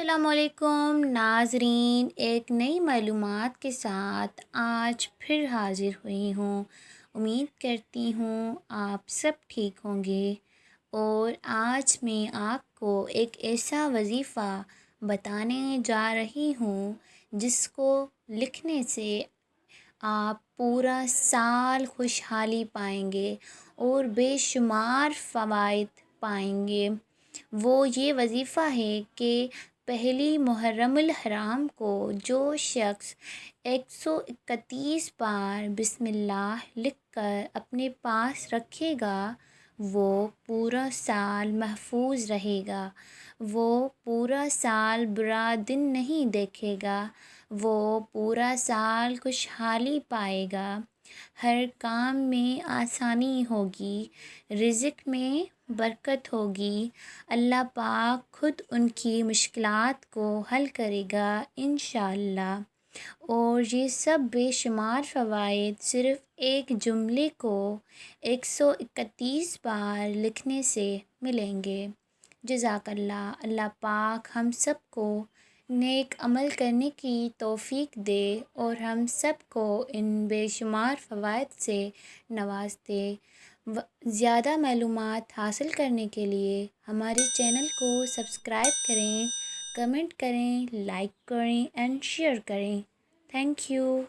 السلام علیکم ناظرین، ایک نئی معلومات کے ساتھ آج پھر حاضر ہوئی ہوں۔ امید کرتی ہوں آپ سب ٹھیک ہوں گے، اور آج میں آپ کو ایک ایسا وظیفہ بتانے جا رہی ہوں جس کو لکھنے سے آپ پورا سال خوشحالی پائیں گے اور بے شمار فوائد پائیں گے۔ وہ یہ وظیفہ ہے کہ پہلی محرم الحرام کو جو شخص 131 بار بسم اللہ لکھ کر اپنے پاس رکھے گا وہ پورا سال محفوظ رہے گا، وہ پورا سال برا دن نہیں دیکھے گا، وہ پورا سال خوشحالی پائے گا، ہر کام میں آسانی ہوگی، رزق میں برکت ہوگی، اللہ پاک خود ان کی مشکلات کو حل کرے گا انشاءاللہ۔ اور یہ سب بے شمار فوائد صرف ایک جملے کو 131 بار لکھنے سے ملیں گے۔ جزاک اللہ۔ اللہ پاک ہم سب کو نیک عمل کرنے کی توفیق دے اور ہم سب کو ان بے شمار فوائد سے نواز دے۔ زیادہ معلومات حاصل کرنے کے لیے ہمارے چینل کو سبسکرائب کریں، کمنٹ کریں، لائک کریں اینڈ شیئر کریں۔ Thank you.